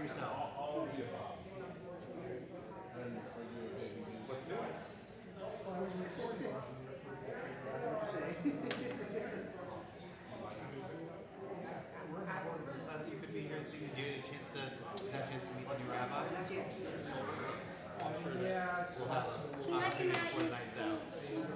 yourself? All of the above. And are you a baby music? What's new? I thought you could be here. So did you get a chance to meet the new rabbi? Not yet. I'm sure that we'll have an opportunity before the night's out. Sure.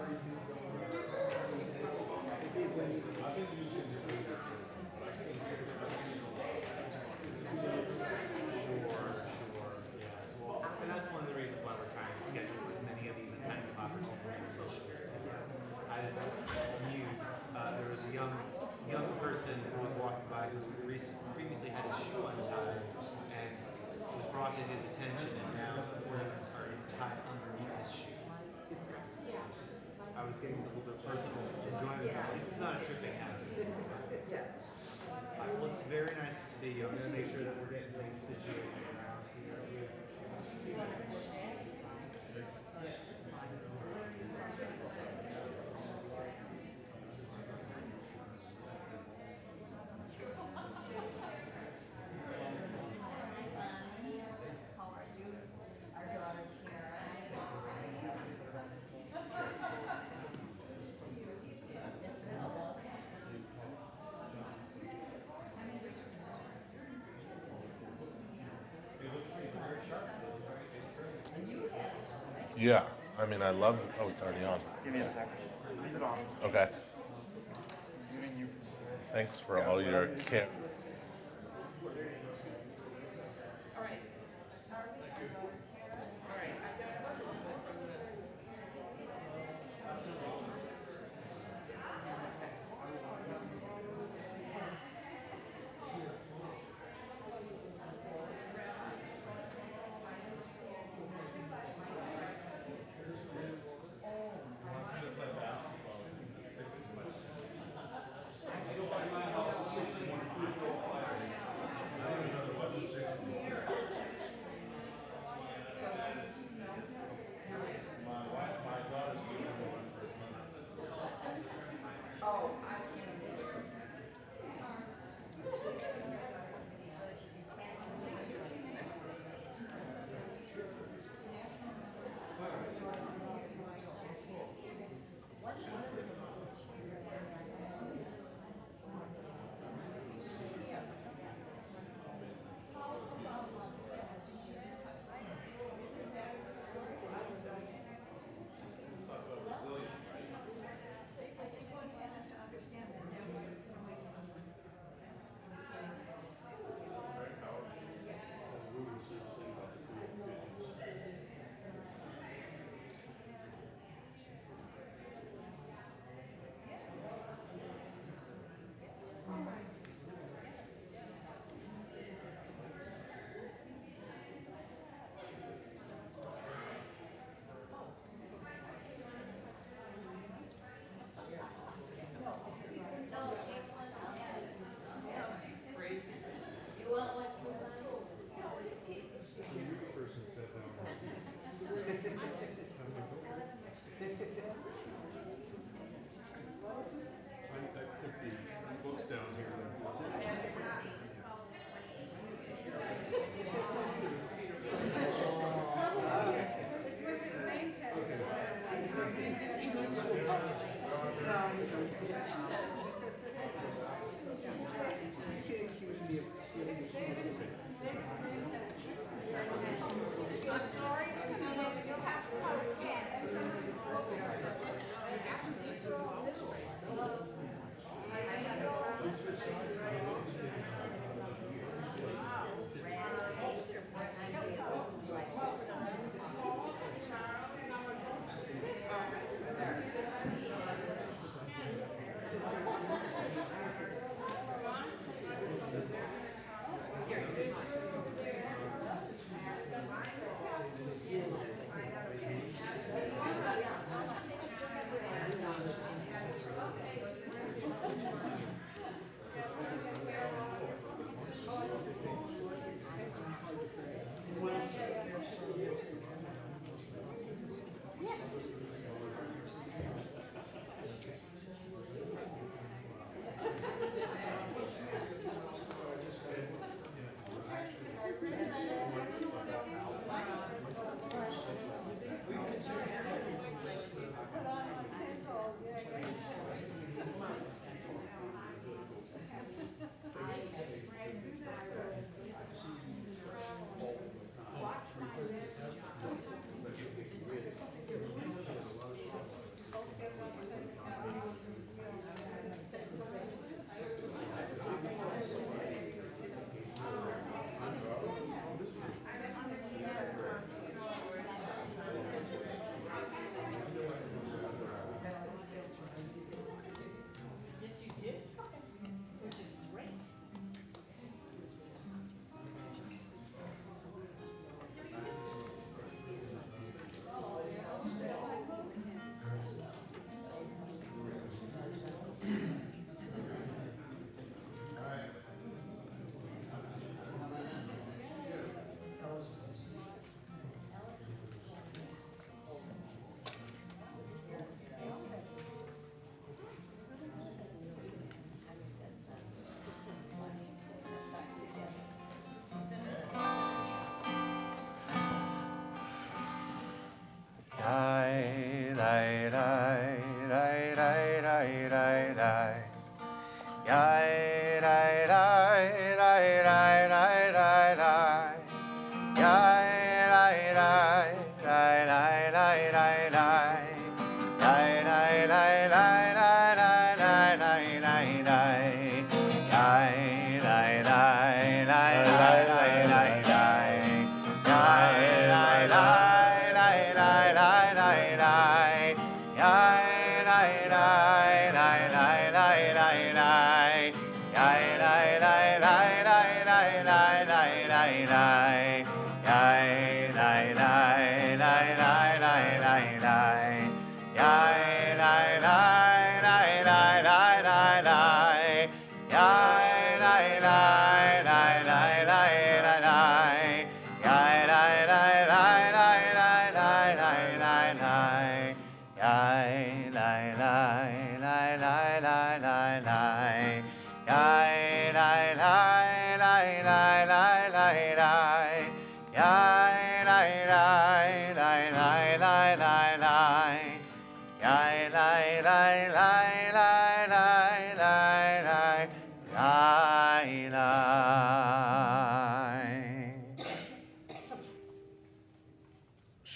Yes. Well, and that's one of the reasons why we're trying to schedule as many of these kinds of opportunities this year too. I was amused. There was a young person who was walking by who previously had his shoe untied, and it was brought to his attention, and now the laces are tied underneath his shoe. I was getting a little bit of personal enjoyment. This is not a tripping hazard. Yes. Well, it's very nice to see you. I'm going to make sure that we're getting things situated around here. Yeah, I mean, I love. Oh, it's already on. Give me a second. Leave it on. Okay. Giving you. Thanks for all your care. All right. All right.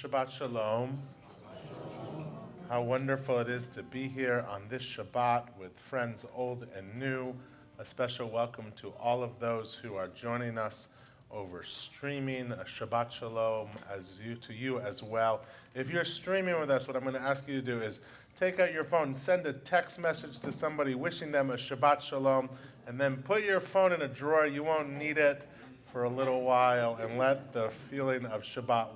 Shabbat Shalom. How wonderful it is to be here on this Shabbat with friends old and new. A special welcome to all of those who are joining us over streaming. A Shabbat Shalom to you as well. If you're streaming with us, what I'm going to ask you to do is take out your phone, send a text message to somebody wishing them a Shabbat Shalom, and then put your phone in a drawer. You won't need it for a little while, and let the feeling of Shabbat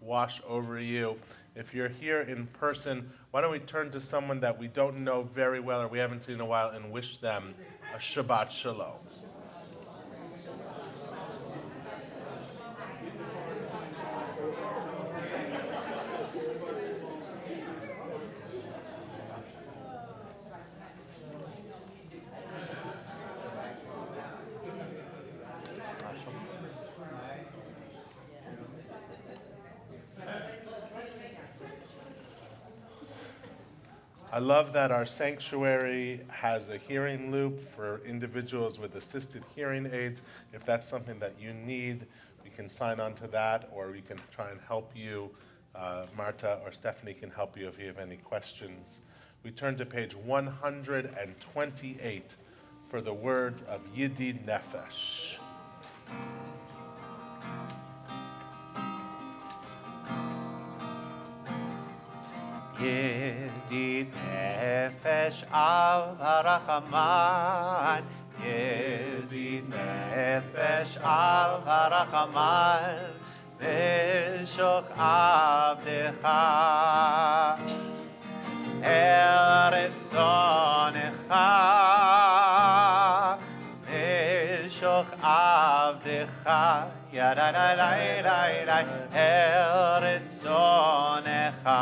wash over you. If you're here in person, why don't we turn to someone that we don't know very well or we haven't seen in a while and wish them a Shabbat Shalom. I love that our sanctuary has a hearing loop for individuals with assisted hearing aids. If that's something that you need, we can sign on to that, or we can try and help you. Marta or Stephanie can help you if you have any questions. We turn to page 128 for the words of Yidid Nefesh. Yidid nefesh al harachaman, Yidid nefesh al harachaman, V'shoch avdecha, Eretz zonecha, V'shoch avdecha, Yadadadadadadad, Eretz zonecha.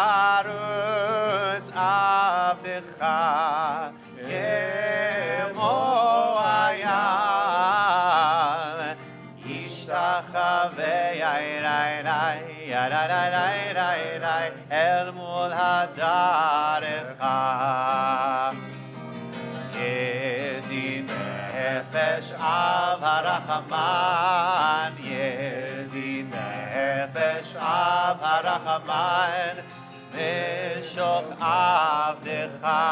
Yarutz avdecha yemo ayal yishtachavei el mul hadarecha Yedid nefesh av harachaman Yedid nefesh av harachaman V'shoch avdecha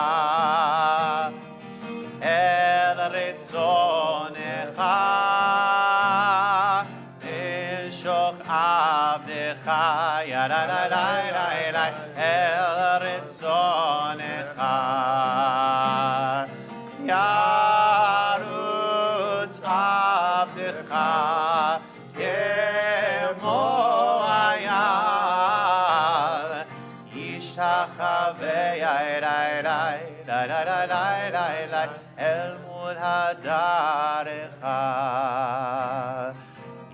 el ritzonecha V'shoch avdecha yadadadadadad el ritzonecha Yarutz avdecha yemo ayal yishtachavei el mul hadarecha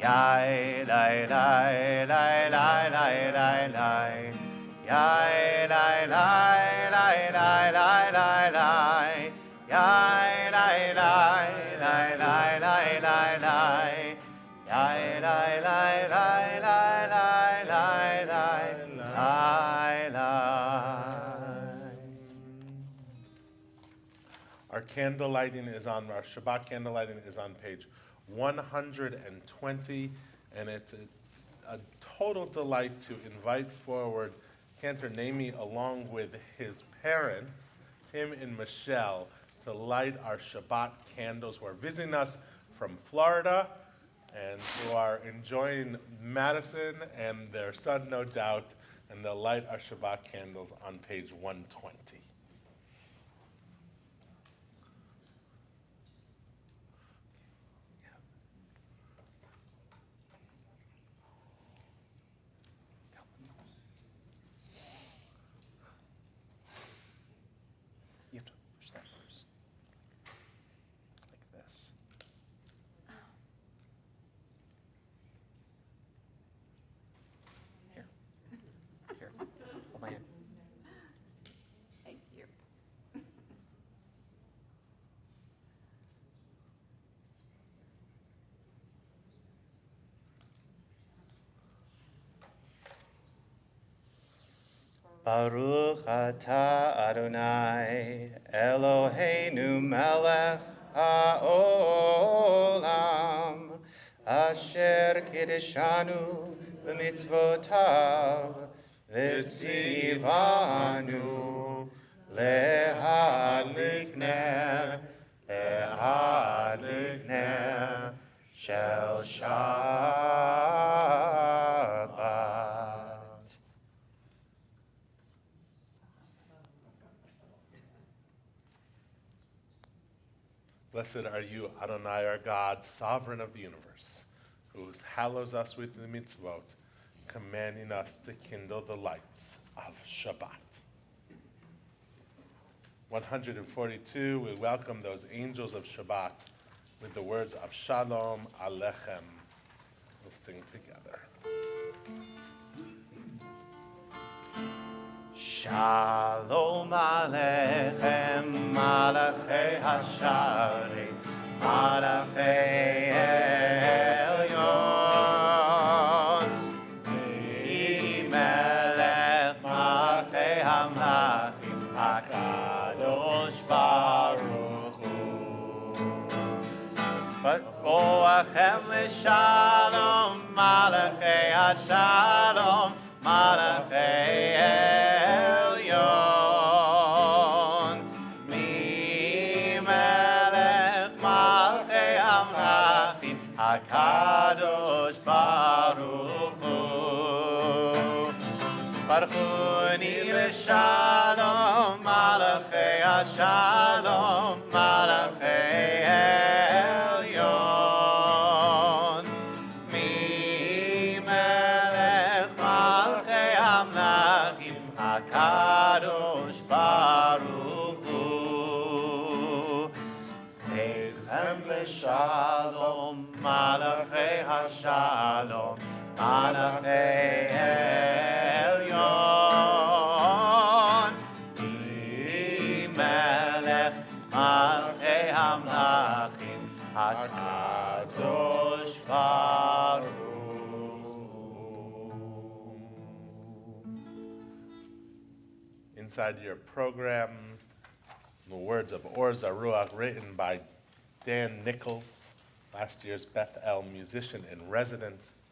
yai lai lai lai lai lai lai lai yai lai lai lai lai lai lai lai yai lai lai lai lai lai lai lai yai lai lai lai lai lai lai lai lai lai. Our candle lighting is on, our Shabbat candle lighting is on page 120, and it's a total delight to invite forward Cantor Nami along with his parents, Tim and Michelle to light our Shabbat candles, who are visiting us from Florida and who are enjoying Madison and their son, no doubt, and they'll light our Shabbat candles on page 120. You have to push that first. Like this. Here. Here. Hold my hand. Thank you. Baruch atah Adonai Eloheinu melech haolam asher kiddushanu b'mitzvotav v'tzivanu lehadlik ner shel Shabbat. Blessed are you, Adonai, our God, sovereign of the universe, who hallows us with the mitzvot, commanding us to kindle the lights of Shabbat. 142, we welcome those angels of Shabbat with the words of Shalom Aleichem. We'll sing together. Shalom Aleichem, Malachei Hashari, Malachei Elyon, Melech Malachei Hamlachim, HaKadosh Baruch Hu. But Koachem L'Shalom, Malachei Hashalom, Malachei Elyon, Melech Malchei Hamlachim, HaKadosh Baruch Hu. Baruchuni L'Shalom, Malachei Hashalom, Malachei Elyon, HaKadosh Baruch Hu. Seichem L'Shalom, Malachei Hashalom, Malachei Elyon, Melech Malchei Hamlachim, HaKadosh Baruch Hu. Inside your program, the words of Or Zaruach, written by Dan Nichols, last year's Beth El musician in residence,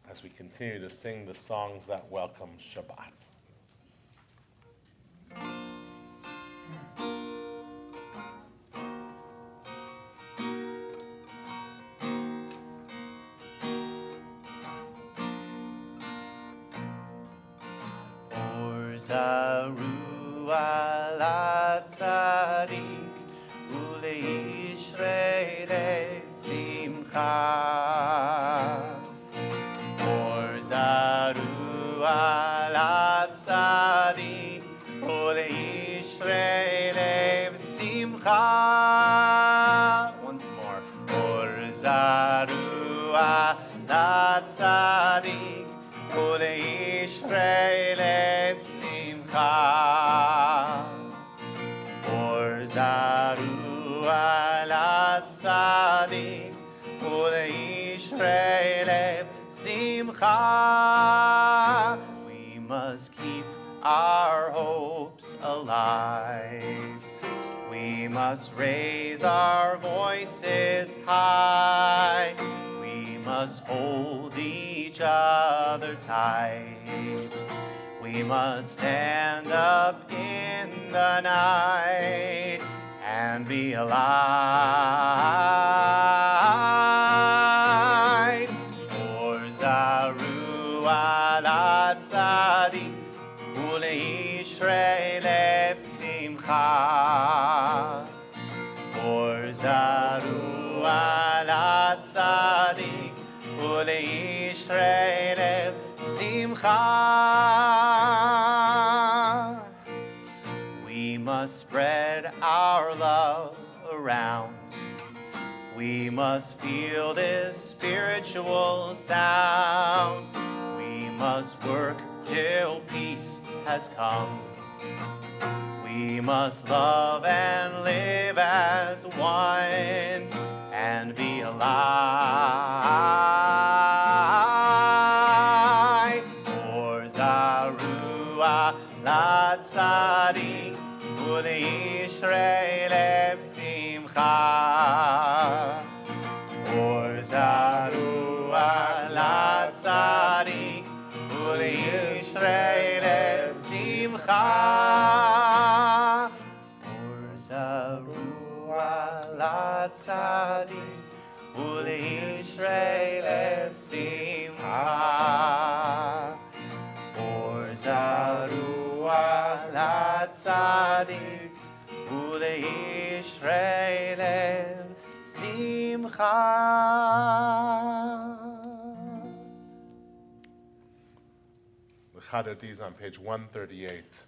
as we continue to sing the songs that welcome Shabbat. Zaruah latzadik uleishrei simcha. Or zaruah latzadik uleishrei simcha. Once more. Or zaruah latzadik uleishrei simcha. Or zaruah latzadik uleishrei simcha. We must keep our hopes alive. We must raise our voices high. We must hold each other tight. We must stand up in the night and be alive. For Zaru ala tzadik uleishrei lev simcha. For Zaru ala tzadik uleishrei lev simcha. We must spread our love around. We must feel this spiritual sound. We must work till peace has come. We must love and live as one and be alive. For Zarua la tzadik uleishrei lev simcha. For Zarua la tzadik uleishrei lev simcha. For Zarua la tzadik uleishrei lev simcha. For Zarua la tzadik uleishrei lev simcha. The Chadoti is on page 138.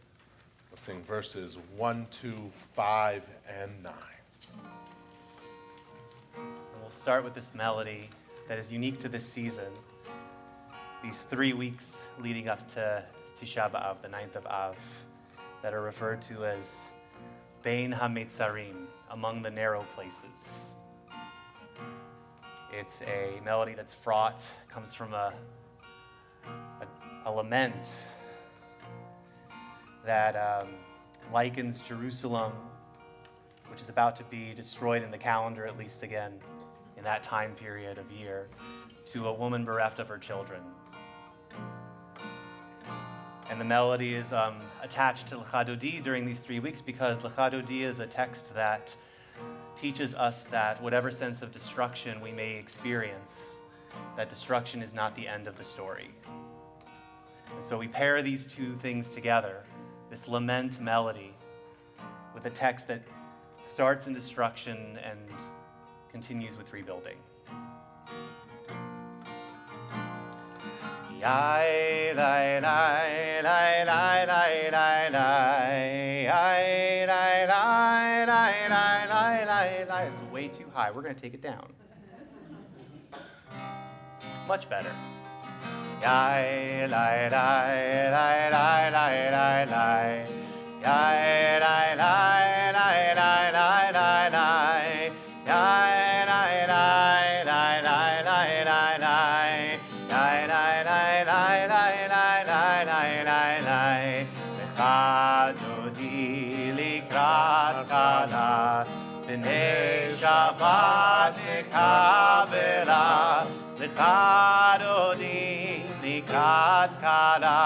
We'll sing verses 1, 2, 5, and 9. We'll start with this melody that is unique to this season. These 3 weeks leading up to Tisha B'Av, the 9th of Av, that are referred to as Bein HaMetzarim, among the narrow places. It's a melody that's fraught, comes from a lament that likens Jerusalem, which is about to be destroyed in the calendar, at least again, in that time period of year, to a woman bereft of her children. And the melody is attached to L'Chadodi during these 3 weeks because L'Chadodi is a text that teaches us that whatever sense of destruction we may experience, that destruction is not the end of the story. And so we pair these two things together, this lament melody, with a text that starts in destruction and continues with rebuilding. Yai, lai, lai, lai, lai, lai, lai, lai. Yai, lai, lai, lai, lai, lai, lai, lai. It's way too high. We're going to take it down. Much better. Yai, lai, lai, lai, lai, lai, lai, lai. Yai, lai, lai, lai, lai, lai, lai, lai. Yai, lai, lai, lai, lai, lai, lai, lai. Yai, lai, lai, lai, lai, lai, lai, lai, lai, lai. L'Chadodi likrat kala, b'nei Shabbat nekavela. L'Chadodi likrat kala,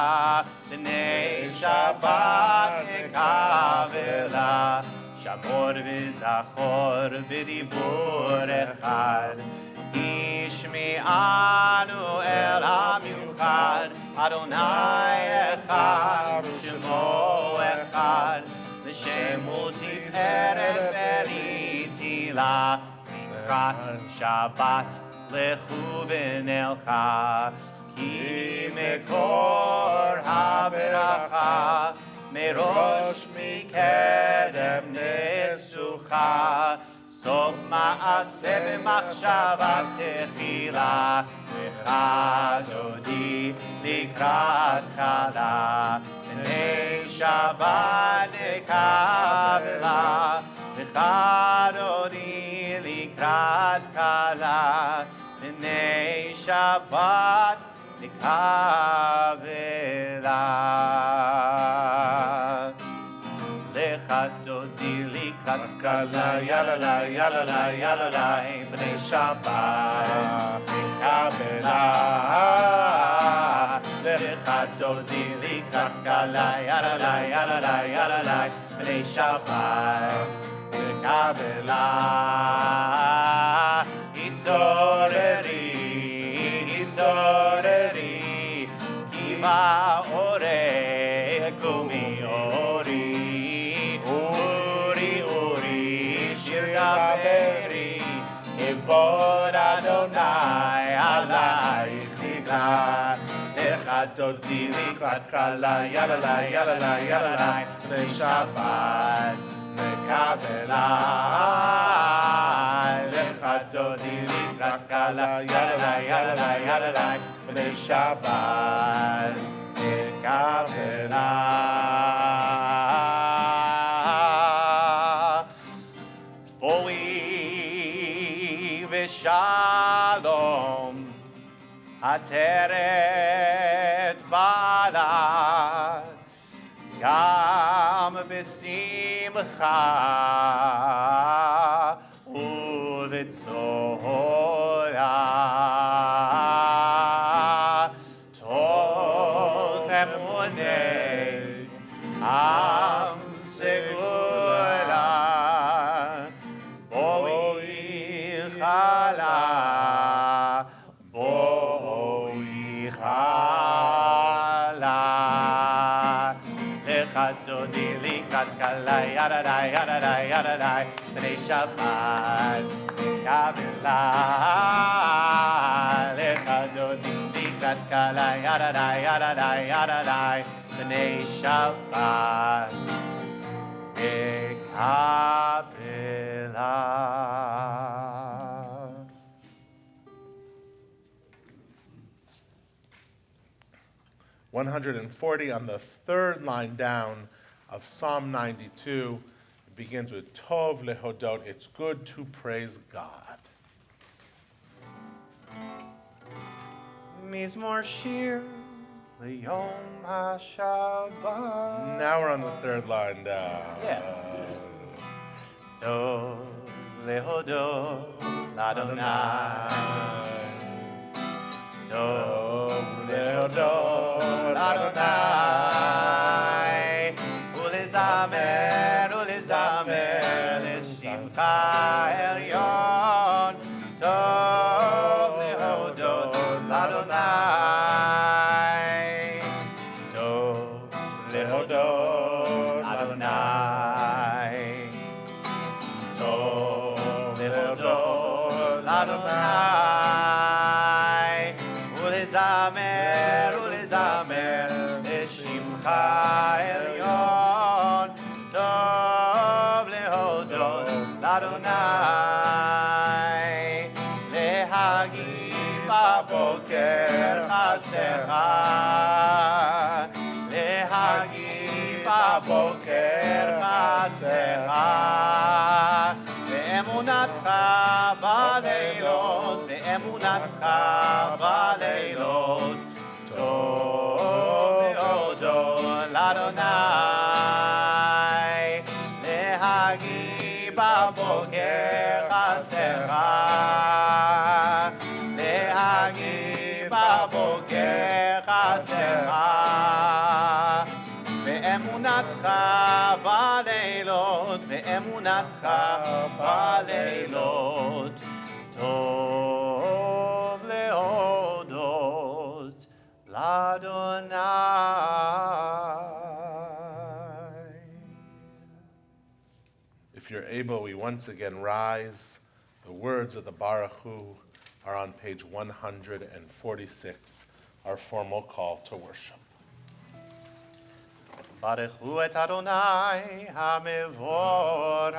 b'nei Shabbat nekavela. Shamor v'zachor b'dibur echad, ishmi'anu el hamiuchad. Adonai echad, Shemo echad, l'shemu tiferet v'ritila. Likrat Shabbat lechu v'nelcha, ki mekor haberacha, merosh mikedem nesucha. Sof ma'aseh b'machshava techila, L'Chadodi likrat kala, b'nei Shabbat nekavela. L'Chadodi likrat kala, b'nei Shabbat nekavela. L'Chadodi likrat kala, yalala, yalala, yalala, b'nei Shabbat nekavela. לחתוני לקראת כלה, ידלה, ידלה, ידלה, בני שבת וקבלה. התעוררי, התעוררי, כי באורך קומי אורי, אורי, אורי, שיר גברי, כבוד אדוני עלייך תגלה. לחתותי לקראת כלה, ידלה, ידלה, ידלה, בני שבת מקבלה. לחתותי לקראת כלה, ידלה, ידלה, ידלה, בני שבת מקבלה. בואי ושלום עטרת בלד, גם בשמחה ובצהלה. תוך אמוני עם סגולה, בואי חלה, בואי חלה. לחתוני לקראת כלה, ידלה, ידלה, ידלה, בני שבת מקבלה. לחתוני לקראת כלה, ידלה, ידלה, ידלה, בני שבת מקבלה. 140 on the third line down of Psalm 92. It begins with Tov lehodot. It's good to praise God. Mizmor shir liyom HaShabbat. Now we're on the third line down. Yes. Tov lehodot l'Adonai. Tov lehodot l'Adonai. Ulezamer, ulezamer l'shimcha elyon. Tov lehodot l'Adonai. Tov lehodot l'Adonai. Tov lehodot l'Adonai. Ulezamer, ulezamer l'shimcha elyon. Tov lehodot l'Adonai. Lehagim b'boker chatzcha. Lehagim b'boker chatzcha. ואמונתך בלילות, ואמונתך בלילות, טוב להודות לאדוני. להגי בבוקר חצרך, להגי בבוקר חצרך. ואמונתך בלילות, ואמונתך בלילות, טוב להודות לאדוני. If you're able, we once again rise. The words of the Baruch Hu are on page 146, our formal call to worship. ברכו את אדוני המבורך.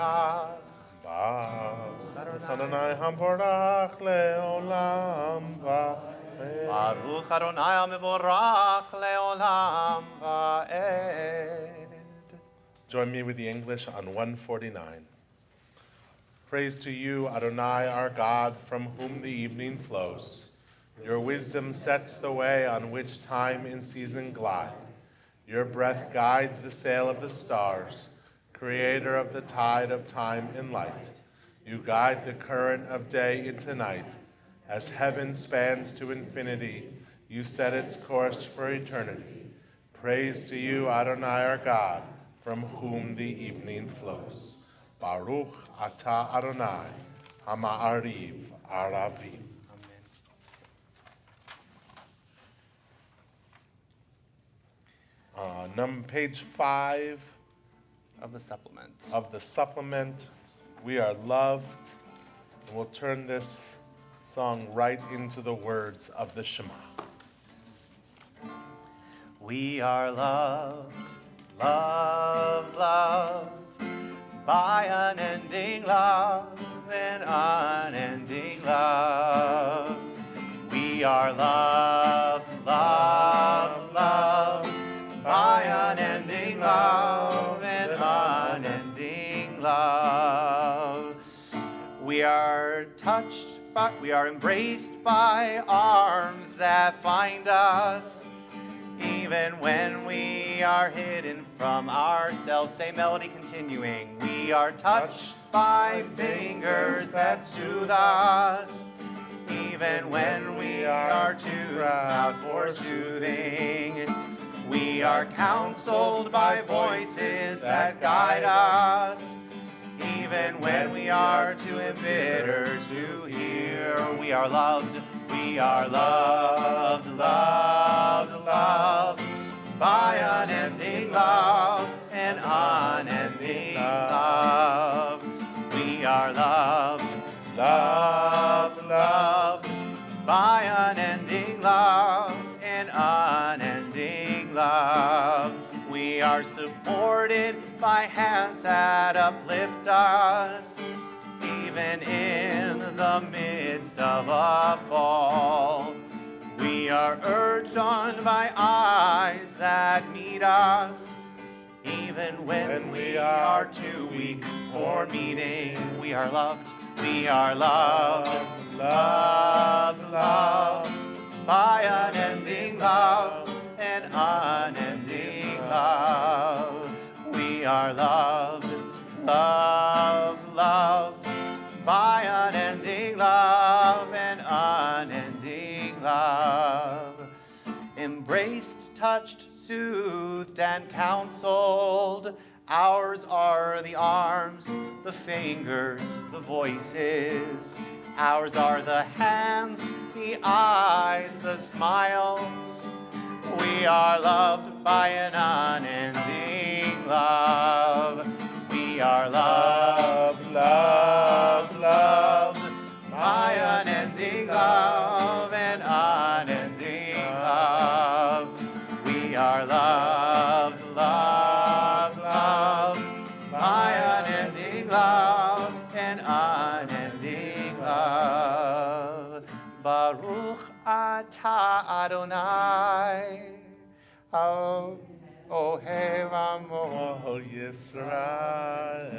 Baruch Adonai Hamborach Leolam Va'ed. ברוך אדוני המבורך לעולם ועד. Join me with the English on 149. Praise to you, Adonai, our God, from whom the evening flows. Your wisdom sets the way on which time and season glide. Your breath guides the sail of the stars, creator of the tide of time and light. You guide the current of day into night. As heaven spans to infinity, You set its course for eternity. Praise to you, Adonai our God, from whom the evening flows. Baruch atah Adonai, hama'ariv aravim. Page 5 Of the supplement. of the supplement. We are loved. And we'll turn this song right into the words of the Shema. We are loved, loved, loved by unending love and unending love. We are loved, loved, loved by unending love and unending love. We are touched, but we are embraced by arms that find us. Even when we are hidden from ourselves, same melody continuing. We are touched by fingers that soothe us. Even when we are too proud for soothing. We are counseled by voices that guide us. Even when we are too embittered to hear. We are loved. We are loved, loved, loved by unending love and unending love. We are loved, loved, loved by unending love and unending love. We are supported by hands that uplift us. Even in the midst of a fall, we are urged on by eyes that meet us. Even when we are too weak for meeting, we are loved. We are loved, loved, loved by unending love and unending love. We are loved, loved, loved by unending love and unending love. Embraced, touched, soothed, and counseled. Ours are the arms, the fingers, the voices. Ours are the hands, the eyes, the smiles. We are loved by an unending love. We are loved, loved, loved by unending love and unending love. We are loved, loved, loved by unending love and unending love. Baruch atah Adonai, Ohev Amo Yisrael.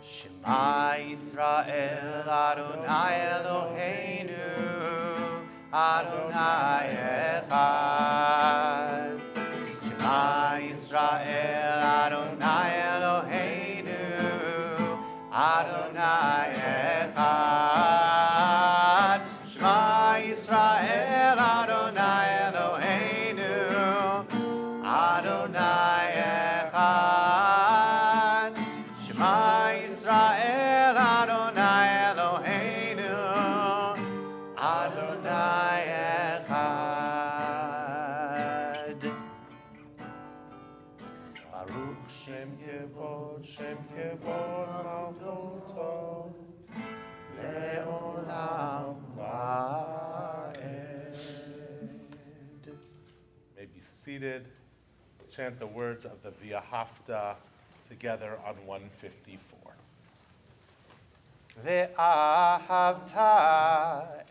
Shema Yisrael, Adonai Eloheinu, Adonai Echad. Shema Yisrael, Adonai Eloheinu, Adonai Echad. Shema Yisrael, Adonai Eloheinu, Adonai Echad. Shema Yisrael, Adonai Eloheinu, Adonai Echad. Baruch Shem Kevod, Shem Kevod, Malchuto, Le'olam Va'ed. may be seated. Chant the words of the V'ahavta together on 154. Ve'ahavta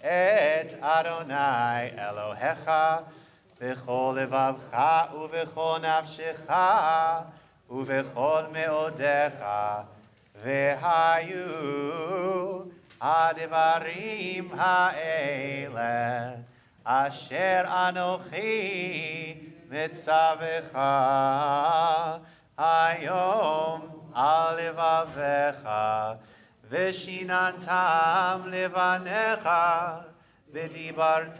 et Adonai Elohecha b'chol levavcha u'v'chol nafshecha u'v'chol me'odecha ve'hayu הדברים האלה אשר אנוכי מצווך היום על לבביך, ושיננתם לבניך, ודיברת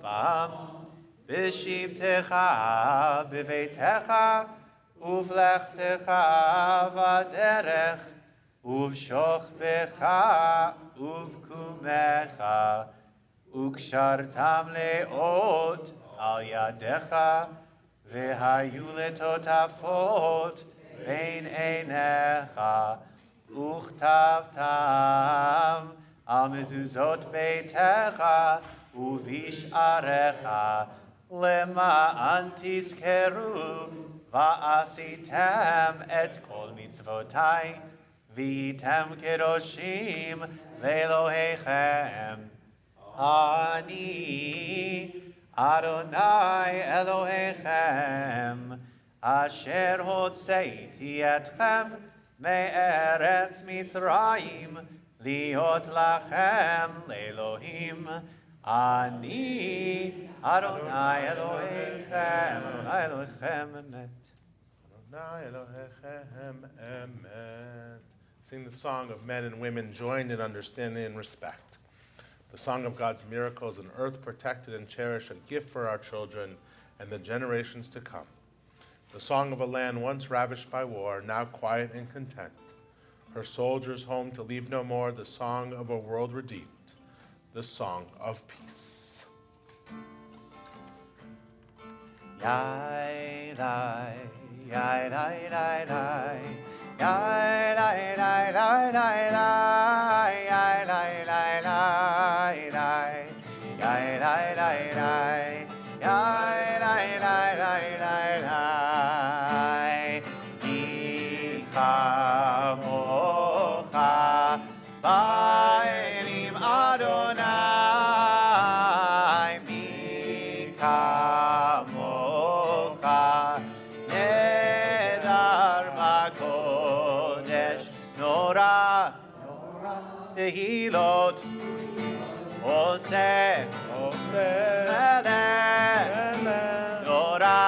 בם, בשבתך בביתך, ובלכתך בדרך, ובשוכבך ובקומך, וקשרתם לאות על ידיך, והיו לטוטפות בין עיניך, וכתבתם על מזוזות ביתך ובשעריך, למען תזכרו ועשיתם את כל מצוותי, והייתם קדושים לאלוהיכם. אני אדוני אלוהיכם, אשר הוצאתי אתכם מארץ מצרים, להיות לכם לאלוהים. אני אדוני אלוהיכם, אלוהיכם אמת. Adonai Elohechem Emet. Sing the song of men and women joined in understanding and respect. The song of God's miracles, an earth protected and cherished, a gift for our children and the generations to come. The song of a land once ravished by war, now quiet and content. Her soldiers home to leave no more, the song of a world redeemed, the song of peace. Yai, lai, yai, lai, lai, lai. Yai, lai, lai, lai, lai, lai. Yai, lai, lai, lai, lai. Yai, lai, lai, lai. Yai, lai, lai, lai, lai, lai. Icha mocha ba'elim Adonai, mi kamocha nedar b'kodesh nora tehilot oseh melech nora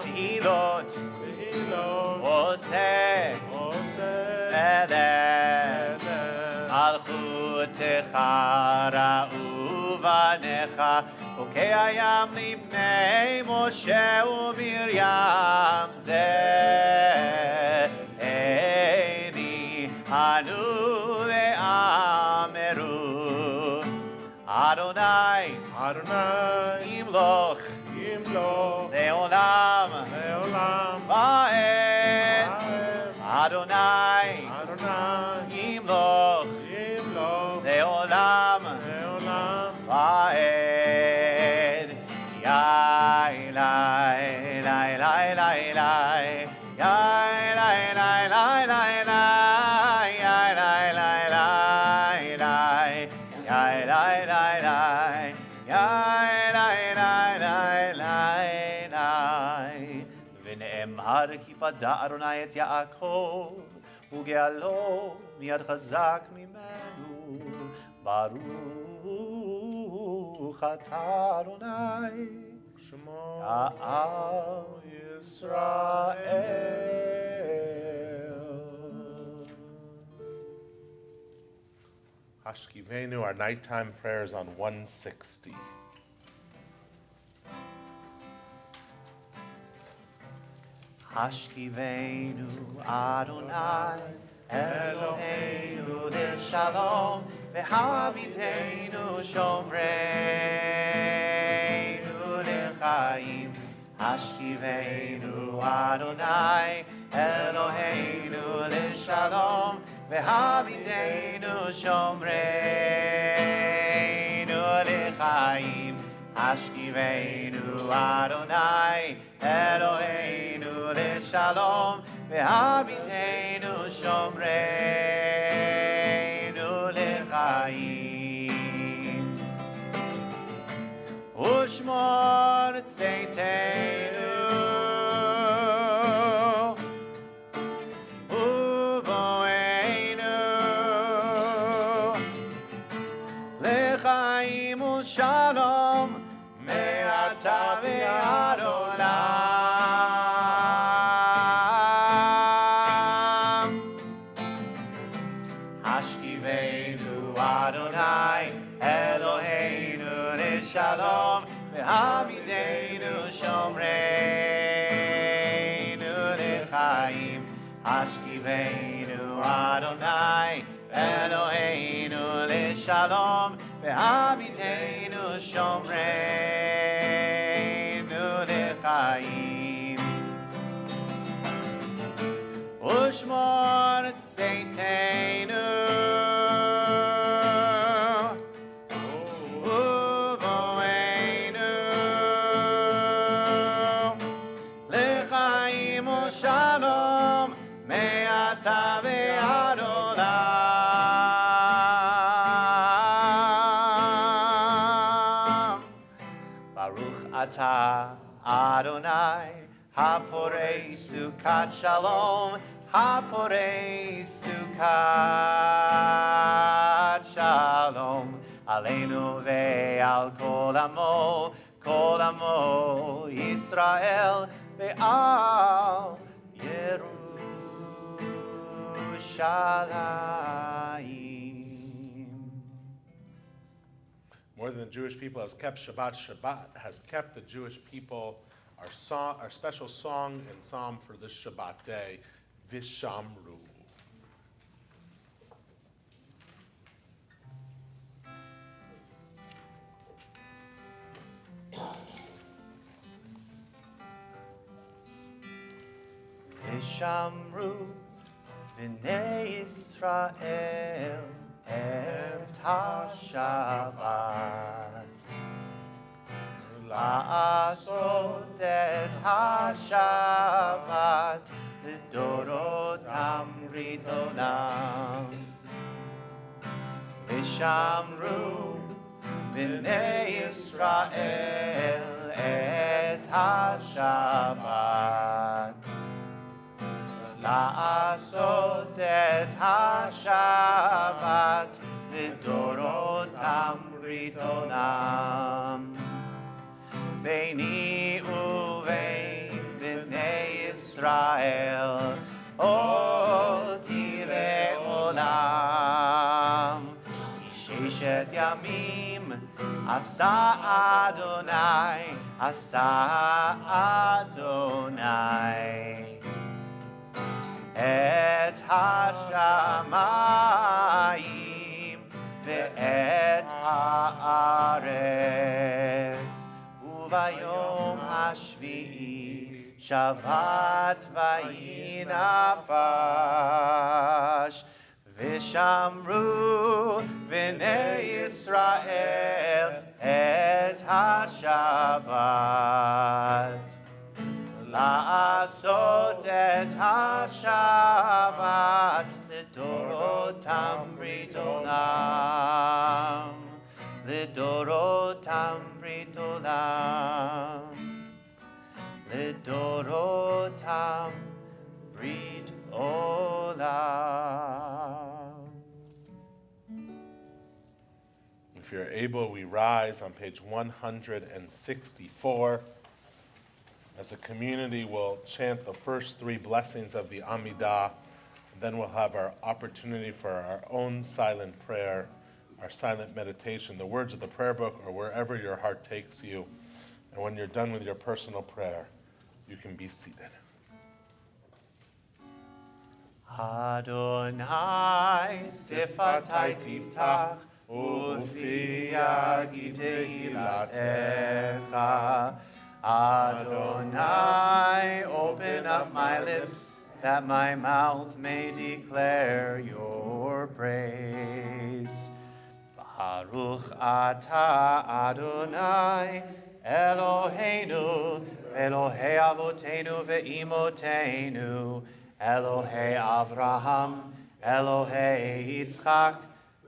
tehilot oseh melech מלכותך ראו בניך, חוקי הים לפני משה ומרים, זה עיני ענו ואמרו, אדוני ימלוך לעולם ועד, אדוני ימלוך לעולם ועד. יאי לי לי לי לי לי, יאי לי לי לי לי לי, יאי לי לי לי לי, יאי לי לי לי, יאי לי לי לי לי. ונאמר כי פדה אדוני את יעקב, וגאלו מיד חזק ממנו, ברוך אתה אדוני Shema Ya'al Yisrael. Hashkivenu, our nighttime prayers on 160. Hashkivenu Adonai Eloheinu Shalom, Ve'havidenu Shomreinu L'chaim. Hashkivenu Adonai Eloheinu Shalom, Ve'havidenu Shomreinu L'chaim. Hashkivenu Adonai Eloheinu Shalom, Ve'havidenu Shomreinu L'chaim. Ushmor tzeitenu uvoeinu l'chaim u'shalom me'ata ve'ad olam. לשלום, והעמידנו שומרנו לחיים. השכיבנו אדוני אלוהינו לשלום, והעמידנו שומרנו לחיים. ושמור צאתנו ובואנו לחיים ושלום מעתה ועד עולם. ברוך אתה אדוני הפורש סוכת שלום, הפורש סוכת שלום עלינו ועל כל עמו ישראל ועל ירושלים. More than the Jewish people has kept Shabbat, Shabbat has kept the Jewish people. Our special song and psalm for this Shabbat day, Vishamru. Vishamru b'nei Yisrael et ha-Shabbat, לעשות את השבת לדורותם ברית עולם. ושמרו בני ישראל את השבת, לעשות את השבת לדורותם ברית עולם. ביני ובין בני ישראל אותי לעולם. ששת ימים עשה אדוני, עשה אדוני את השמיים ואת הארץ. וביום השביעי שבת ויהי נפש. ושמרו בני ישראל את השבת, לעשות את השבת לדורותם ברית עולם, לדורותם ברית עולם, לדורותם ברית עולם. If you're able, we rise on page 164. As a community, we'll chant the first three blessings of the Amidah. Then we'll have our opportunity for our own silent prayer, our silent meditation, the words of the prayer book, or wherever your heart takes you. And when you're done with your personal prayer, you can be seated. Adonai sifatai tiftach ufi yagi tehilatecha. Adonai, open up my lips that my mouth may declare your praise. Baruch atah Adonai Eloheinu, Elohei avotenu ve'imotenu, Elohei Avraham, Elohei Yitzchak,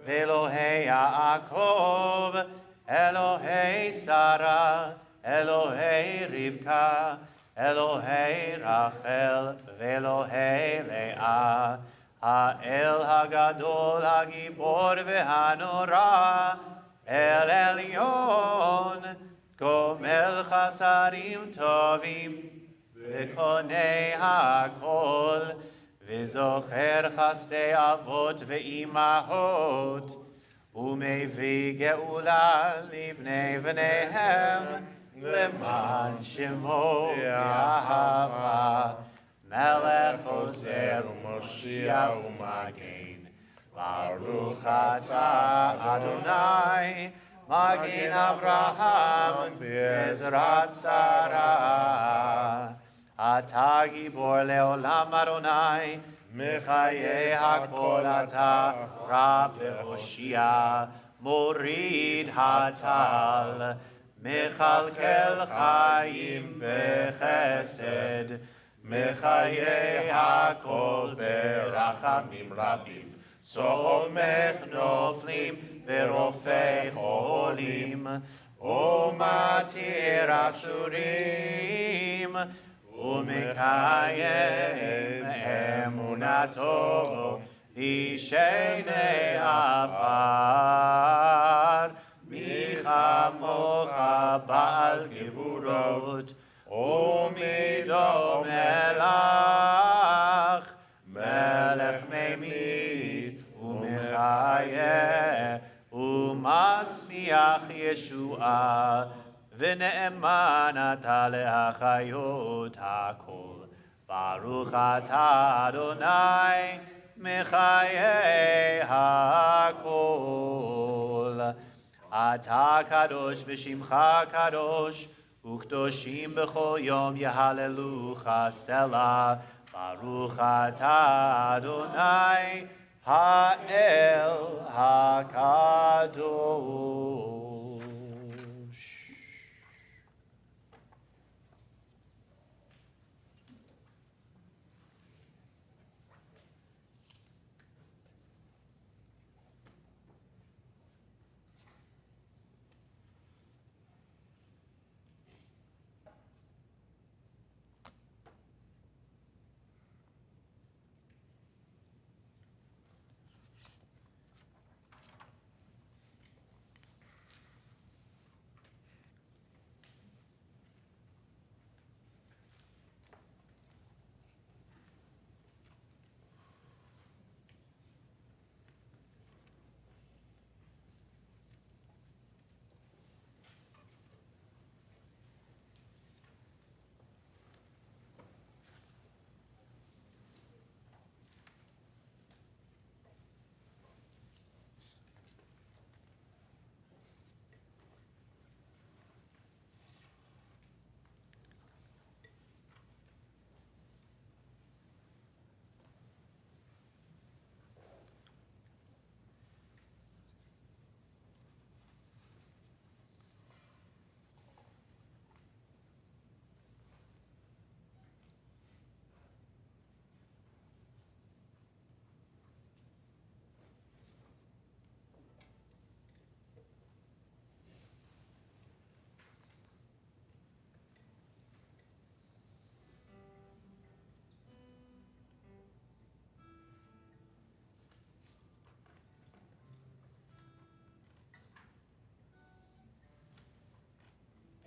Elohei Yaakov, Elohei Sarah, Elohei Rivka, Elohei Rachel, Elohei Leah, Ha'el Hagadol Hagibor Ve'hanora, El Elyon, Gomel Chasarim Tovim, Ve'konei HaKol, V'zocher Chastei Avot Ve'imahot, ומביא גאולה לבני בניהם, למען שמו באהבה. מלך עוזר ומושיע ומגן, ברוך אתה אדוני, מגן אברהם בעזרת שרה. אתה גיבור לעולם אדוני, מחיי הכל אתה רב והושיע, מוריד הטל, מכלכל חיים בחסד, מחיי הכל ברחמים רבים, סומך נופלים ורופא חולים, ומתיר אסורים, ומקיים אמונתו אישי עפר. מי כמוך בעל גבורות, ומידו מלך, מלך ממית ומחיה, ומצמיח ישועה, ונאמן אתה להחיות הכל. ברוך אתה אדוני, מחיי הכל. אתה קדוש ושמך קדוש, וקדושים בכל יום יהללוך סלה. ברוך אתה אדוני, האל הקדוש.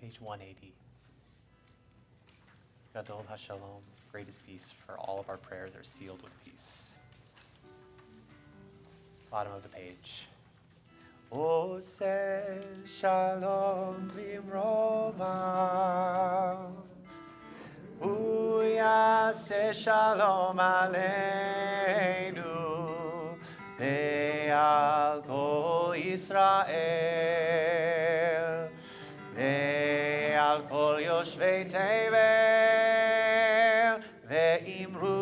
Page 180. Gadol HaShalom, great is peace, for all of our prayers are sealed with peace. Bottom of the page. Ose Shalom v'imromav, Hu yaseh Shalom aleinu, ve'al kol Yisrael, ve'al kol yoshvei tevel, ve'imru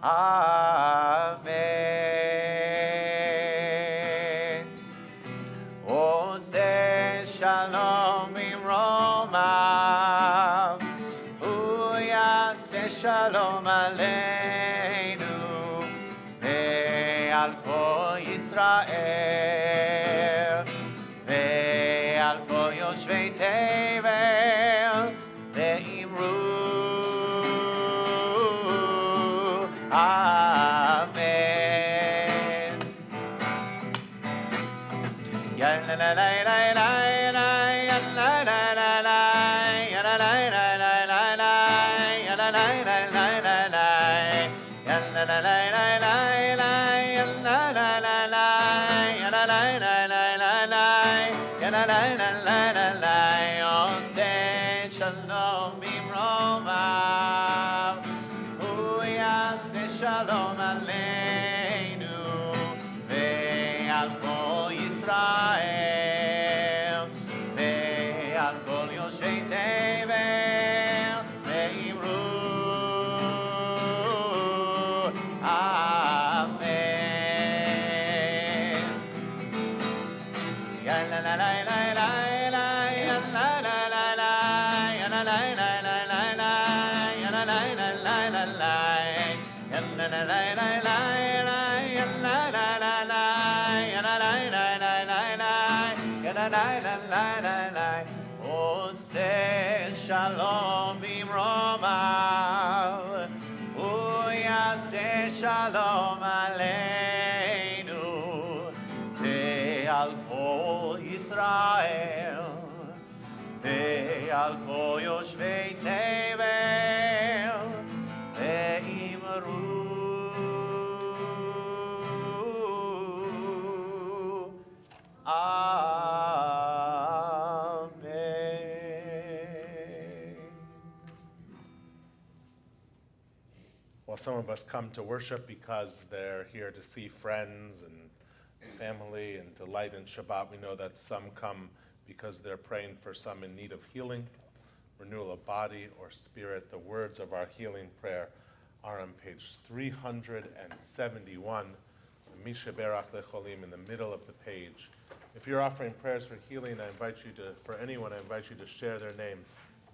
Amen. Ose Shalom v'imromav, Hu yaseh Shalom aleinu, ve'al kol Yisrael, ve'al kol yoshvei tevel, ve'imru Amen. Ya la la la la la la, ya la la la la, ya la la la la la la, ya la la la la la la, ya la la la la la la. Say shalom bimromav, hu yaseh shalom aleinu ve'al kol Yisrael ve'al kol yoshvei tevel ve'imru amen. Ya la la la la la la ya la la la la ya la la la la la la ya la la la la la la ya la la la la la ya la la la la ya la la la la la ya la la la la la la. Oh, say shalom bimromav, oh yaseh shalom aleinu ve'al kol Yisrael ve'al kol yoshvei tevel ve'imru amen. While some of us come to worship because they're here to see friends and family and delight in Shabbat, we know that some come because they're praying for some in need of healing, renewal of body or spirit. The words of our healing prayer are on page 371, Misha Berach Lecholim, in the middle of the page. If you're offering prayers for healing, I invite you to share their name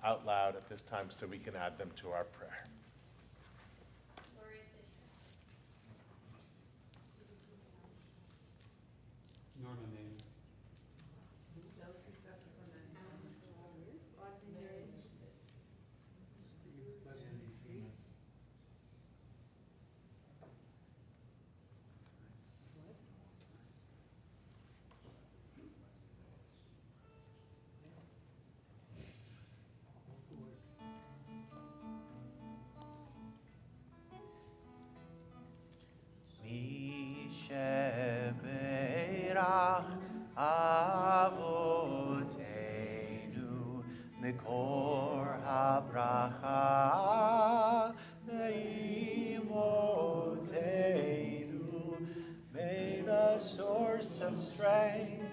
out loud at this time so we can add them to our prayer. Norma name. Berach Avotenu Mikor HaBracha Leimotenu. May the source of strength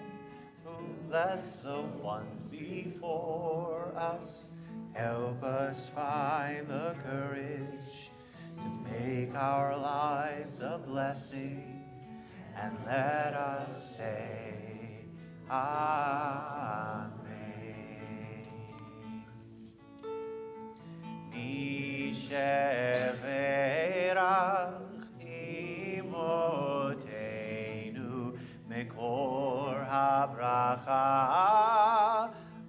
who bless the ones before us help us find the courage to make our lives a blessing. And let us say, Amen. Nisheverach imotenu mekor habracha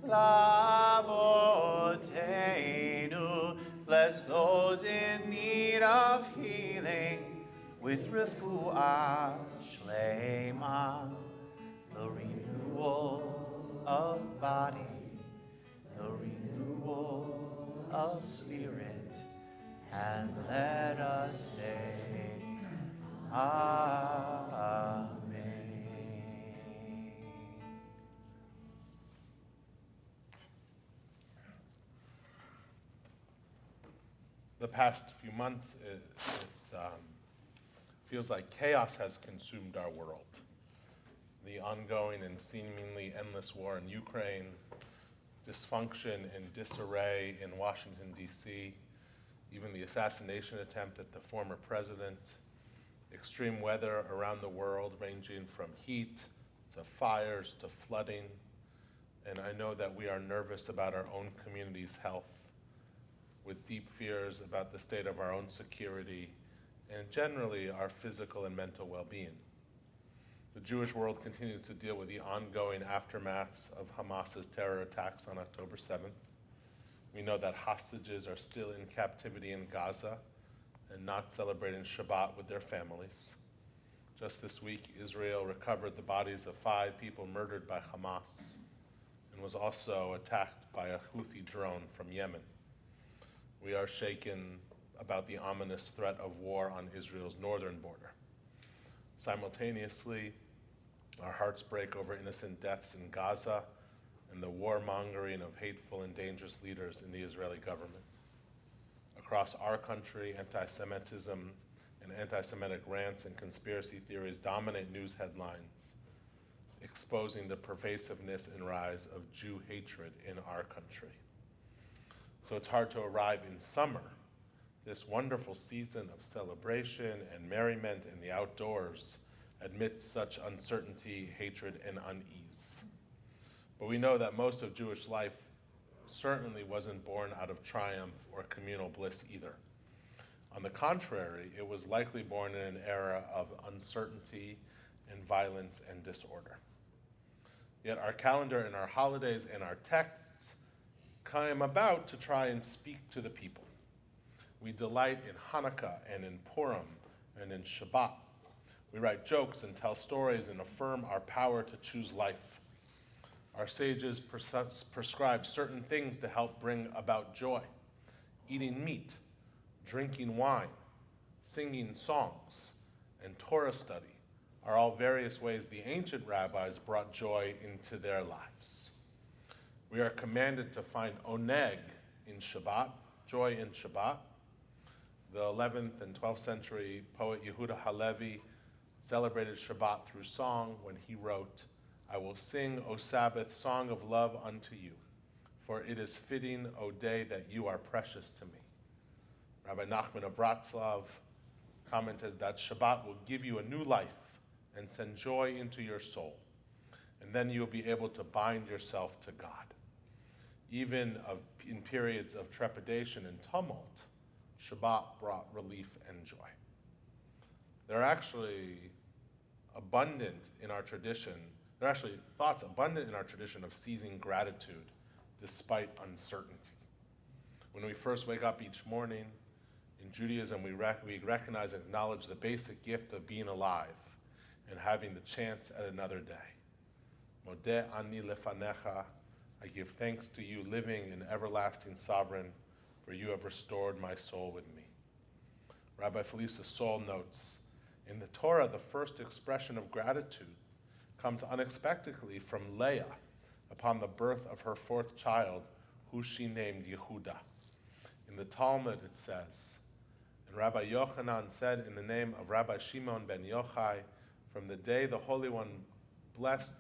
lavotenu. Bless those in need of healing with refuah shlema, the renewal of body, the renewal of spirit, and let us say, Amen. The past few months, it feels like chaos has consumed our world. The ongoing and seemingly endless war in Ukraine, dysfunction and disarray in Washington, D.C., even the assassination attempt at the former president, extreme weather around the world ranging from heat to fires to flooding. And I know that we are nervous about our own community's health, with deep fears about the state of our own security and generally our physical and mental well-being. The Jewish world continues to deal with the ongoing aftermaths of Hamas's terror attacks on October 7th. We know that hostages are still in captivity in Gaza and not celebrating Shabbat with their families. Just this week, Israel recovered the bodies of 5 people murdered by Hamas and was also attacked by a Houthi drone from Yemen. We are shaken about the ominous threat of war on Israel's northern border. Simultaneously, Our hearts break over innocent deaths in Gaza and the warmongering of hateful and dangerous leaders in the Israeli government. Across our country, anti-Semitism and anti-Semitic rants and conspiracy theories dominate news headlines, exposing the pervasiveness and rise of Jew hatred in our country. So it's hard to arrive in summer, this wonderful season of celebration and merriment in the outdoors, amidst such uncertainty, hatred, and unease. But we know that most of Jewish life certainly wasn't born out of triumph or communal bliss either. On the contrary, it was likely born in an era of uncertainty and violence and disorder. Yet our calendar and our holidays and our texts came about to try and speak to the people. We delight in Hanukkah and in Purim and in Shabbat. We write jokes and tell stories and affirm our power to choose life. Our sages prescribe certain things to help bring about joy: eating meat, drinking wine, singing songs, and Torah study are all various ways the ancient rabbis brought joy into their lives. We are commanded to find oneg in Shabbat, joy in Shabbat. The 11th and 12th century poet Yehuda Halevi celebrated Shabbat through song when he wrote, "I will sing, O Sabbath, song of love unto you, for it is fitting, O day, that you are precious to me." Rabbi Nachman of Bratslav commented that Shabbat will give you a new life and send joy into your soul, and then you'll be able to bind yourself to God. Even in periods of trepidation and tumult, Shabbat brought relief and joy. There are actually abundant in our tradition, there are actually thoughts abundant in our tradition of seizing gratitude despite uncertainty. When we first wake up each morning, in Judaism, we recognize and acknowledge the basic gift of being alive and having the chance at another day. Modeh ani lefanecha, I give thanks to you, living and everlasting sovereign, for you have restored my soul with me. Rabbi Felisa Sol notes, in the Torah, the first expression of gratitude comes unexpectedly from Leah upon the birth of her fourth child, who she named Yehuda. In the Talmud it says, and Rabbi Yochanan said in the name of Rabbi Shimon ben Yochai, from the day the Holy One blessed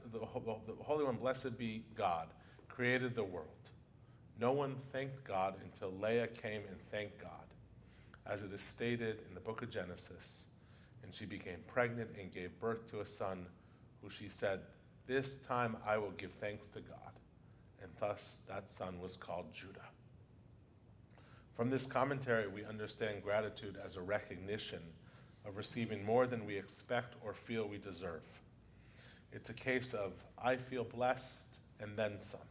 be God, created the world. No one thanked God until Leah came and thanked God, as it is stated in the book of Genesis. And she became pregnant and gave birth to a son, who she said, this time I will give thanks to God. And thus that son was called Judah. From this commentary, we understand gratitude as a recognition of receiving more than we expect or feel we deserve. It's a case of, I feel blessed and then some.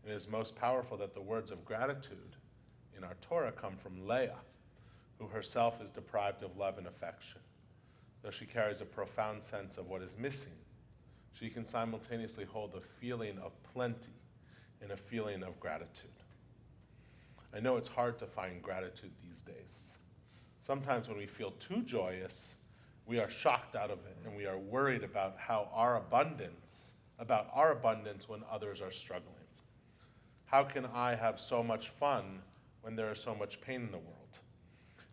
It is most powerful that the words of gratitude in our Torah come from Leah, who herself is deprived of love and affection. Though she carries a profound sense of what is missing, she can simultaneously hold a feeling of plenty and a feeling of gratitude. I know it's hard to find gratitude these days. Sometimes when we feel too joyous, we are shocked out of it and we are worried about our abundance when others are struggling. How can I have so much fun when there is so much pain in the world?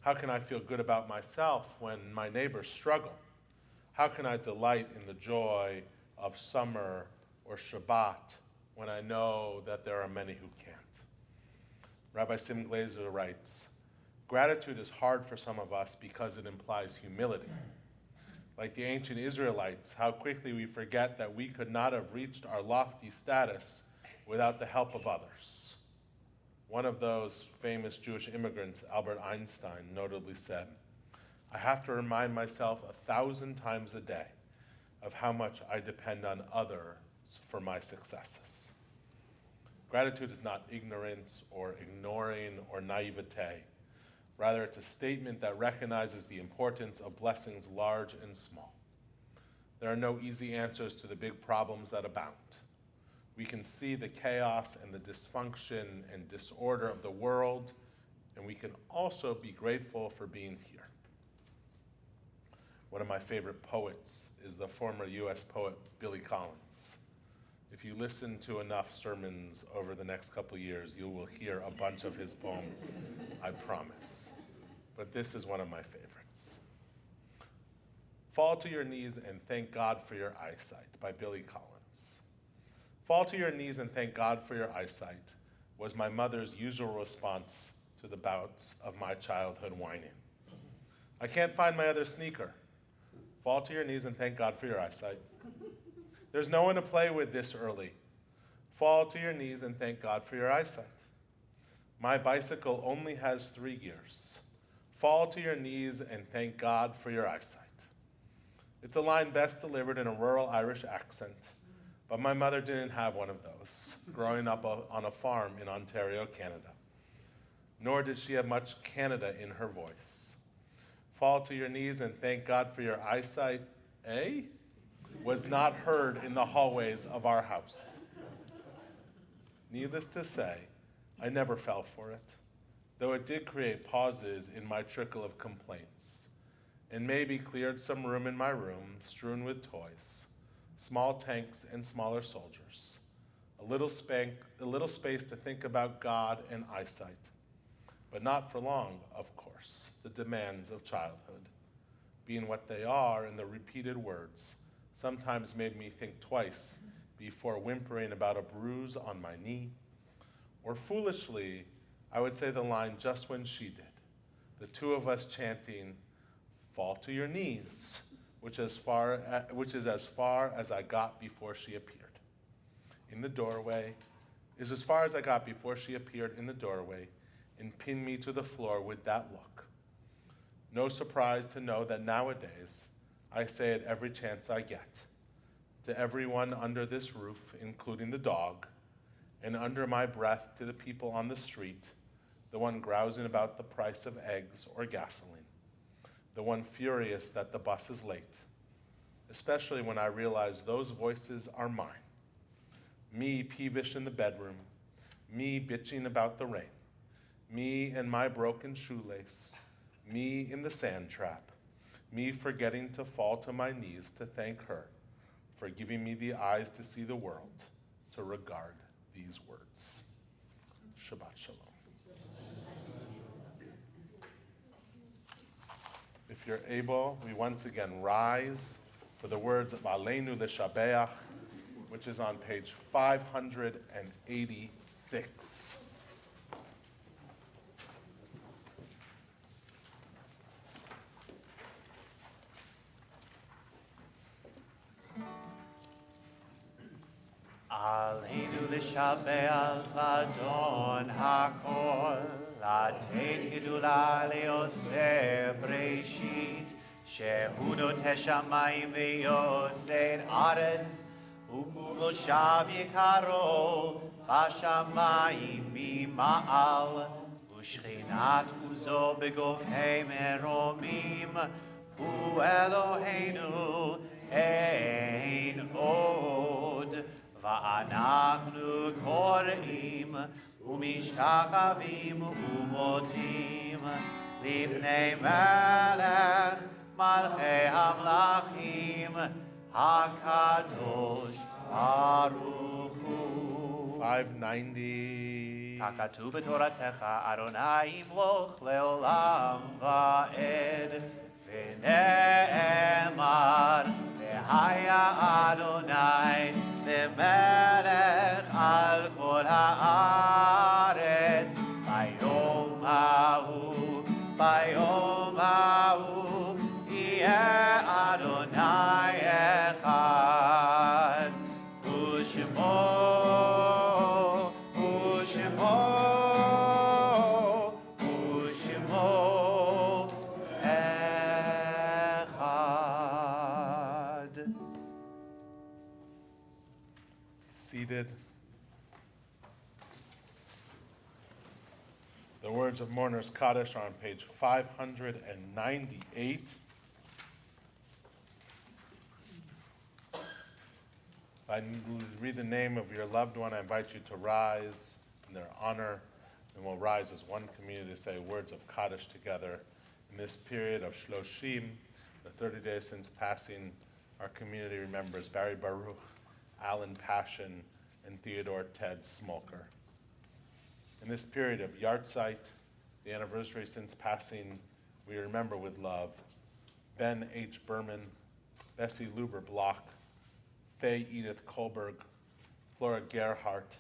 How can I feel good about myself when my neighbors struggle? How can I delight in the joy of summer or Shabbat when I know that there are many who can't? Rabbi Sim Glazer writes, gratitude is hard for some of us because it implies humility. Like the ancient Israelites, how quickly we forget that we could not have reached our lofty status without the help of others. One of those famous Jewish immigrants, Albert Einstein, notably said, I have to remind myself 1,000 times a day of how much I depend on others for my successes. Gratitude is not ignorance or ignoring or naivete. Rather, it's a statement that recognizes the importance of blessings large and small. There are no easy answers to the big problems that abound. We can see the chaos and the dysfunction and disorder of the world, and we can also be grateful for being here. one of my favorite poets is the former U.S. poet Billy Collins. If you listen to enough sermons over the next couple years, you will hear a bunch of his poems, I promise. But this is one of my favorites. Fall to your knees and thank God for your eyesight by Billy Collins. Fall to your knees and thank God for your eyesight was my mother's usual response to the bouts of my childhood whining. I can't find my other sneaker. Fall to your knees and thank God for your eyesight. There's no one to play with this early. Fall to your knees and thank God for your eyesight. My bicycle only has 3 gears. Fall to your knees and thank God for your eyesight. It's a line best delivered in a rural Irish accent, but my mother didn't have one of those, growing up on a farm in Ontario, Canada. Nor did she have much Canada in her voice. Fall to your knees and thank God for your eyesight, eh? Was not heard in the hallways of our house. Needless to say, I never fell for it, though it did create pauses in my trickle of complaints, and maybe cleared some room in my room strewn with toys, small tanks and smaller soldiers, a little space to think about God and eyesight, but not for long, of course, the demands of childhood, being what they are in the repeated words, sometimes made me think twice before whimpering about a bruise on my knee, or foolishly, I would say the line just when she did, the two of us chanting, fall to your knees, which is as far as I got before she appeared. In the doorway, is as far as I got before she appeared in the doorway and pinned me to the floor with that look. No surprise to know that nowadays, I say it every chance I get, to everyone under this roof, including the dog, and under my breath to the people on the street, the one grousing about the price of eggs or gasoline, the one furious that the bus is late, especially when I realize those voices are mine. Me peevish in the bedroom, me bitching about the rain, me and my broken shoelace, me in the sand trap, me forgetting to fall to my knees to thank her for giving me the eyes to see the world, to regard these words. Shabbat Shalom. If you're able, we once again rise for the words of Aleinu L'Shabeach, which is on page 586. Aleinu l'shabeach l'Adon hakol, לתת גדולה ליוצר בראשית, שהוא נוטה שמיים ויוסד ארץ, ומושב יקרו בשמיים ממעל, ושכינת עוזו בגופי מרומים, הוא אלוהינו אין עוד. ואנחנו קוראים ומשתחווים ומודים לפני מלך מלכי המלכים הקדוש ברוך הוא. 590. ככתוב בתורתך, אדוני ימלוך לעולם ועד, ונאמר, והיה אדוני למלך על כל הארץ, ביום ההוא, יהיה אדוני אחד, ושמו seated. The words of Mourner's Kaddish are on page 598. If I read the name of your loved one, I invite you to rise in their honor, and we'll rise as one community to say words of Kaddish together in this period of Shloshim, the 30 days since passing, our community remembers Barry Baruch, Alan Passion, and Theodore Ted Smolker. In this period of Yahrzeit, the anniversary since passing, we remember with love Ben H. Berman, Bessie Luber Block, Faye Edith Kohlberg, Flora Gerhardt,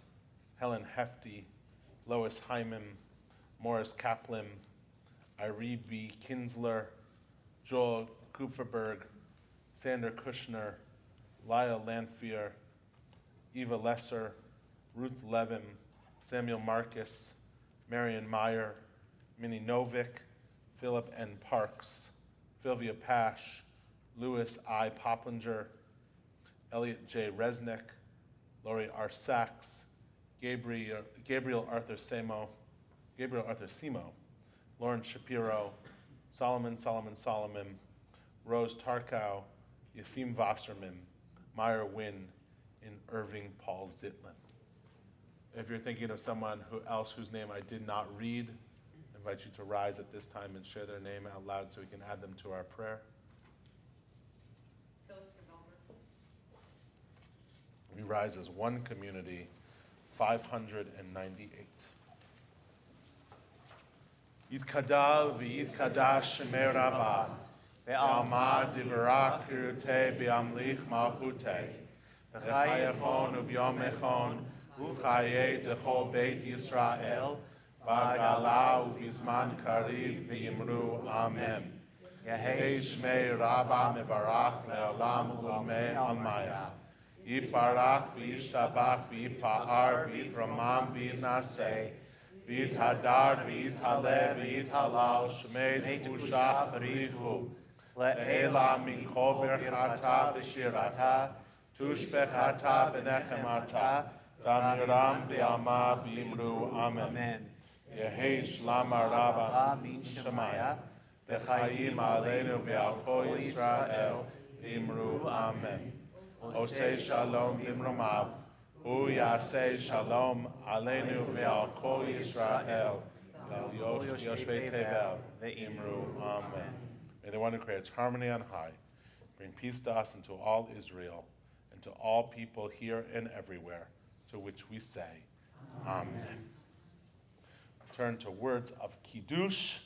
Helen Hefty, Lois Hyman, Morris Kaplan, Irene B. Kinsler, Joel Kupferberg, Sander Kushner, Lyle Lanphier, Eva Lesser, Ruth Levin, Samuel Marcus, Marion Meyer, Minnie Novick, Philip N. Parks, Sylvia Pash, Louis I. Poplinger, Elliot J. Resnick, Laurie R. Sachs, Gabriel Arthur Simo, Lauren Shapiro, Solomon Solomon, Rose Tarkow, Yefim Wasserman, Meyer Wynn, and Irving Paul Zitlin. If you're thinking of someone else whose name I did not read, I invite you to rise at this time and share their name out loud so we can add them to our prayer. We rise as one community, 598. Yitkadal v'yitkadash shemei rabbah, ve'alma divra kirutei be'amlich malchutei, v'chayechon uvyomechon, u'chayei dechol beit Yisrael, ba'gala u'vizman karib v'yimru amen. Yehei shmei rabbah mevarach le'olam u'mei almaya. Yiparach v'yishabach v'yipa'ar v'yitramam v'yitnaseh v'yithadar v'yithaleh v'yithalal shmei t'usha b'rihu le'ela min kol berchata v'shirata tushbechata b'nechemata v'amiram b'alma b'imru amen. Yehei shlam arava min shemaya v'chayim aleinu v'al kol Yisrael b'imru amen. Osei shalom b'imromav, hu yasei shalom aleinu ve'al kol Yisrael, ve'al yoshvei tevel ve'imru amen. May the one who creates harmony on high bring peace to us and to all Israel and to all people here and everywhere, to which we say, amen. Turn to words of Kiddush.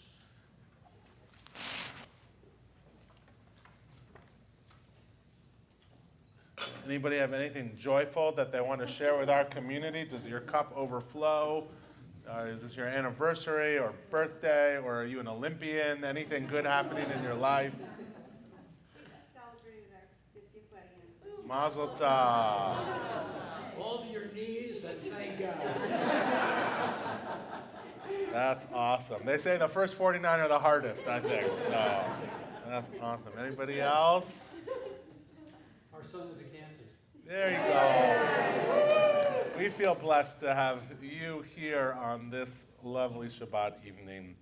Anybody have anything joyful that they want to share with our community? Does your cup overflow? Is this your anniversary or birthday, or are you an Olympian? Anything good happening in your life? We celebrated our 50th wedding. Mazel tov. Fall to your knees and thank God. That's awesome. They say the first 49 are the hardest, I think. So that's awesome. Anybody else? Our son is a campus. There you go. We feel blessed to have you here on this lovely Shabbat evening,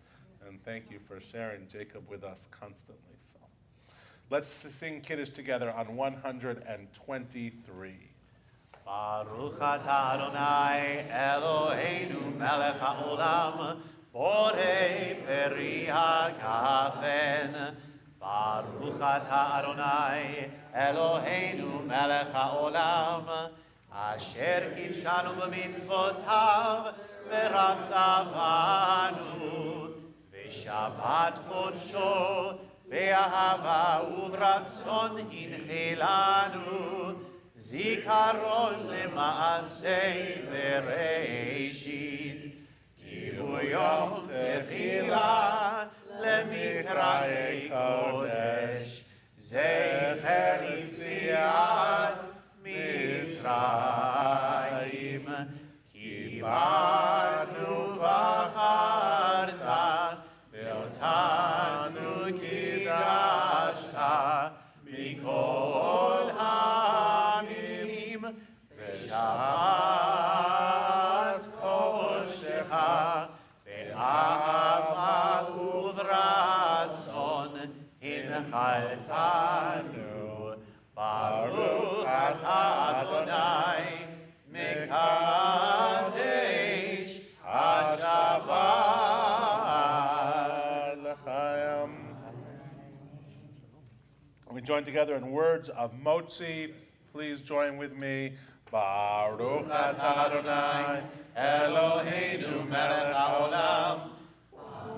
and thank you for sharing Jacob with us constantly. So, let's sing Kiddush together on 123. Baruch atah Adonai Eloheinu melech haolam borei peri hagafen. Baruch atah Adonai Eloheinu melech haolam asher kidshanu b'mitzvotav v'ratzavanu v'shabbat kodsho v'ahava uvratzon hinchilanu zikaron lemaasei v'reishit ki hu yom techila למקראי קודש, זכר יציאת מצרים, כי באנו בחרת, ואותנו קידשת מכל העמים, ושבת קודשך, ואהבה ורצון הנחלתנו. ברוך אתה אדוני מקדש השבת. join together in words of Motzi. Please join with me. Baruch atah Adonai, Eloheinu melech haolam,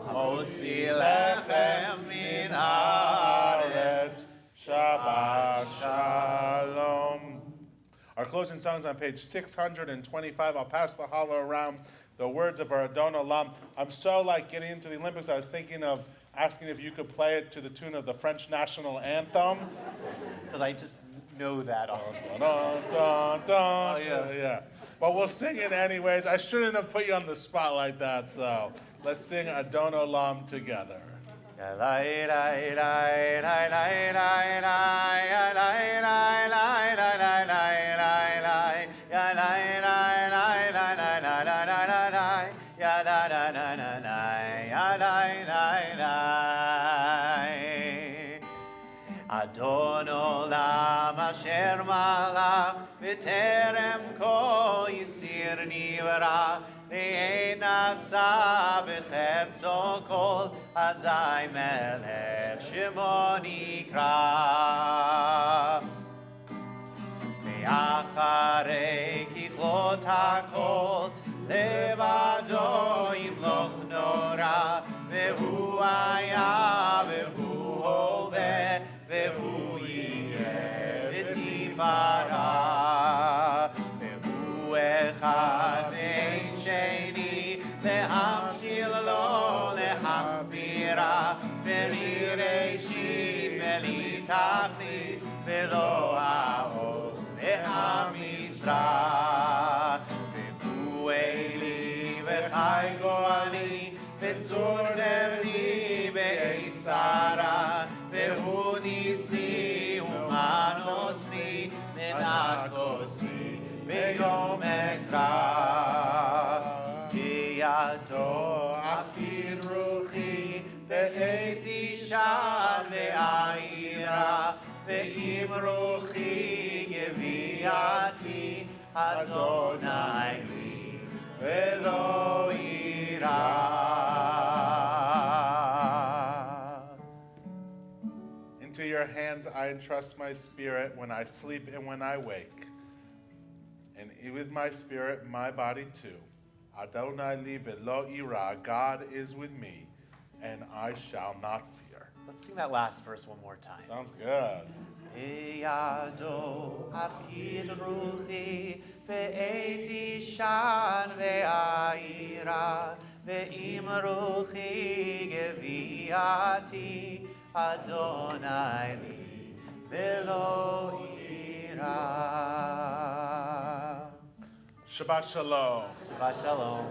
motzi lechem min haaretz, Shabbat Shalom. Our closing song is on page 625. I'll pass the hollow around. The words of our Adon Olam. I'm so like getting into the Olympics. I was thinking of asking if you could play it to the tune of the French national anthem. Because I just know that off. Dun, dun, dun, dun. Oh, yeah. Yeah. But we'll sing it anyways. I shouldn't have put you on the spot like that. So let's sing Adon Olam together. Adon Olam asher malach v'terem kol yitzir nivra ve'ein asa b'cherzo kol azai melech shemo nikra ve'acharei kichlot hakol levado yimloch nora ve'hu haya ve'hu hoveh ve'hu yeh v'tifara ve'hu echad ve'ein sheni lehamshil lo lehachbira ve'li reishit ve'li tachlit ve'lo ha'oz ve'hamisra ve'hu eli ve'chai go'ali ve'tzur nevni ve'isara ve'hu nisi umanosni ve'nakosi ve'yom ekra biyado afkid ruchi ve'eti shan ve'aira ve'im ruchi geviati Adonai li ve'lo ira. Into your hands I entrust my spirit when I sleep and when I wake. And with my spirit, my body too. Adonai li ve'lo ira. God is with me, and I shall not fear. Let's sing that last verse one more time. Sounds good. Biyado afkid ruchi ve'eti shan ve'aira ve'im ruchi geviati Adonai li ve'lo ira. Shabbat Shalom. Shabbat Shalom.